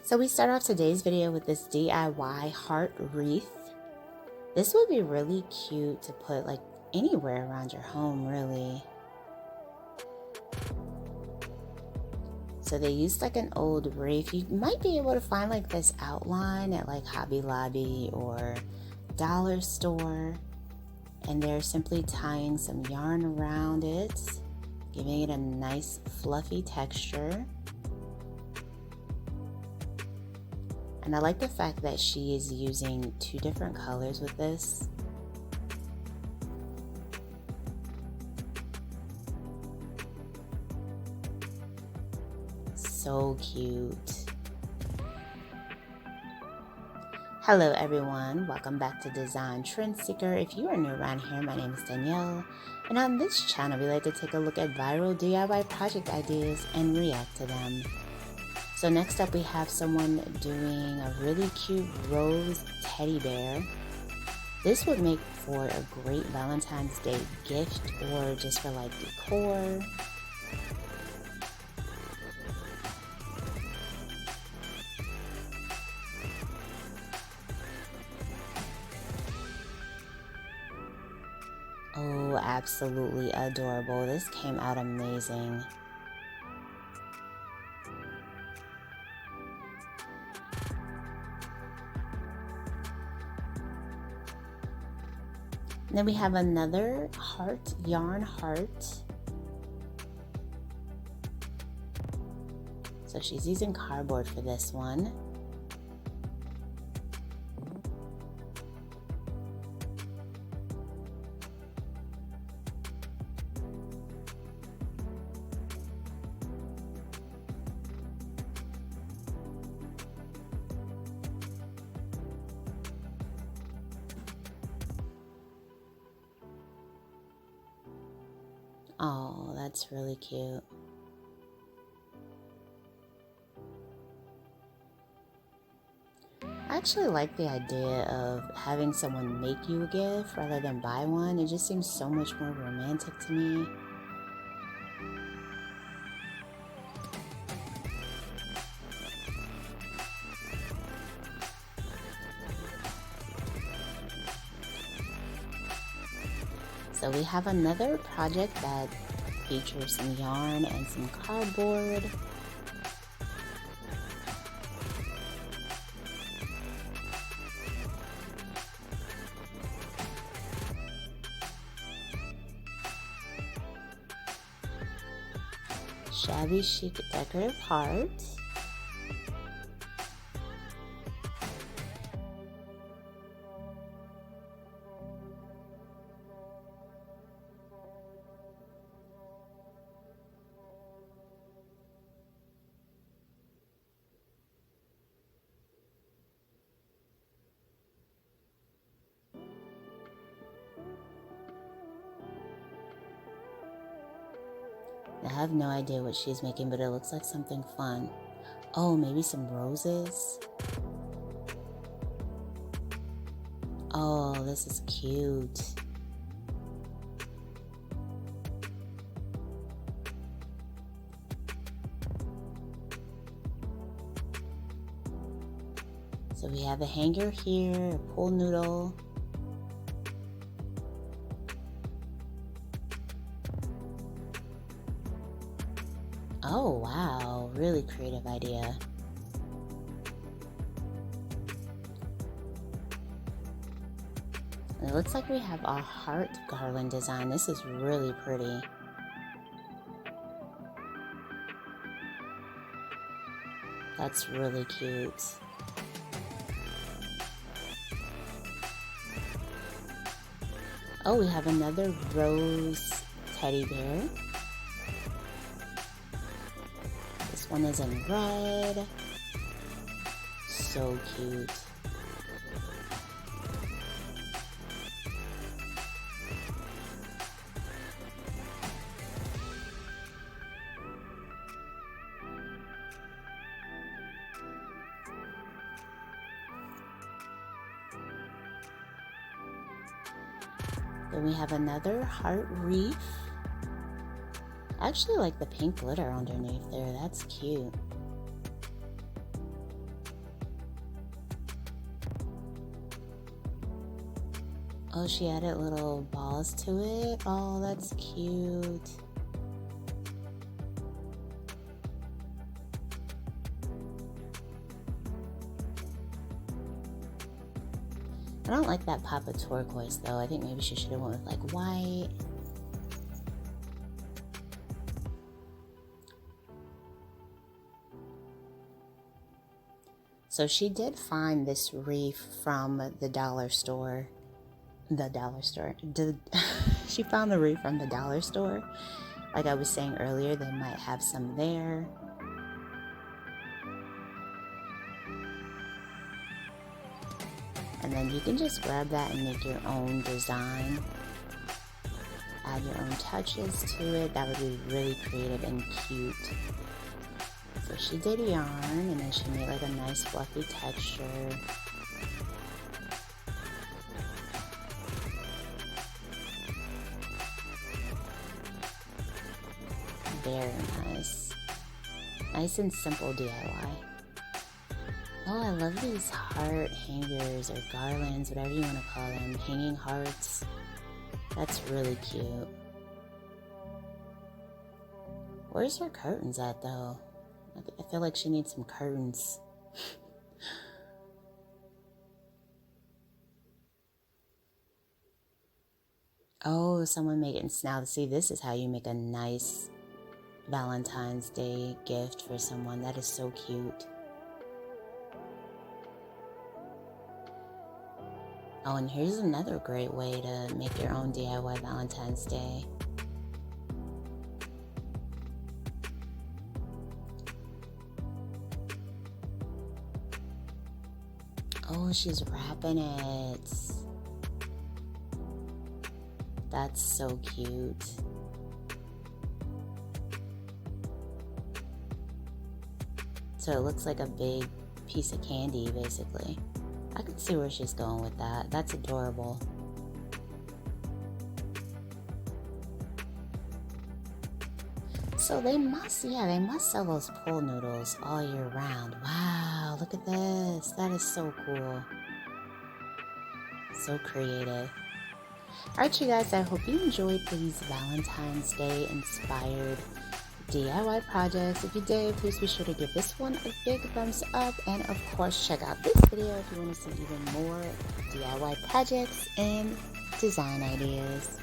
So we start off today's video with this DIY heart wreath. This would be really cute to put like anywhere around your home, really. So they used like an old wreath. You might be able to find like this outline at like Hobby Lobby or dollar store. And they're simply tying some yarn around it, giving it a nice fluffy texture. And I like the fact that she is using two different colors with this. So cute. Hello everyone, welcome back to Design Trend Seeker. If you are new around here, my name is Danielle, and on this channel we like to take a look at viral DIY project ideas and react to them. So next up we have someone doing a really cute rose teddy bear. This would make for a great Valentine's Day gift or just for like decor. Oh, absolutely adorable. This came out amazing. And then we have another heart, yarn heart. So she's using cardboard for this one. Oh, that's really cute. I actually like the idea of having someone make you a gift rather than buy one. It just seems so much more romantic to me. So we have another project that features some yarn and some cardboard. Shabby chic decorative heart. I have no idea what she's making, but it looks like something fun. Oh, maybe some roses? Oh, this is cute. So we have a hanger here, a pool noodle. Oh wow, really creative idea. And it looks like we have a heart garland design. This is really pretty. That's really cute. Oh, we have another rose teddy bear. This one is in red. So cute. Then we have another heart wreath. I actually like the pink glitter underneath there. That's cute. Oh, she added little balls to it. Oh, that's cute. I don't like that pop of turquoise though. I think maybe she should have went with like white. So she did find this wreath from the dollar store. She found the wreath from the dollar store. Like I was saying earlier, they might have some there. And then you can just grab that and make your own design. Add your own touches to it. That would be really creative and cute. So she did yarn, and then she made like a nice fluffy texture. Very nice. Nice and simple DIY. Oh, I love these heart hangers or garlands, whatever you want to call them. Hanging hearts. That's really cute. Where's her curtains at though? I feel like she needs some curtains. Oh, someone making, now see, this is how you make a nice Valentine's Day gift for someone. That is so cute. Oh, and here's another great way to make your own DIY Valentine's Day. Oh, she's wrapping it. That's so cute. So it looks like a big piece of candy, basically. I can see where she's going with that. That's adorable. So they must sell those pool noodles all year round. Wow, look at this. That is so cool. So creative. Alright, you guys, I hope you enjoyed these Valentine's Day inspired DIY projects. If you did, please be sure to give this one a big thumbs up, and of course check out this video if you want to see even more DIY projects and design ideas.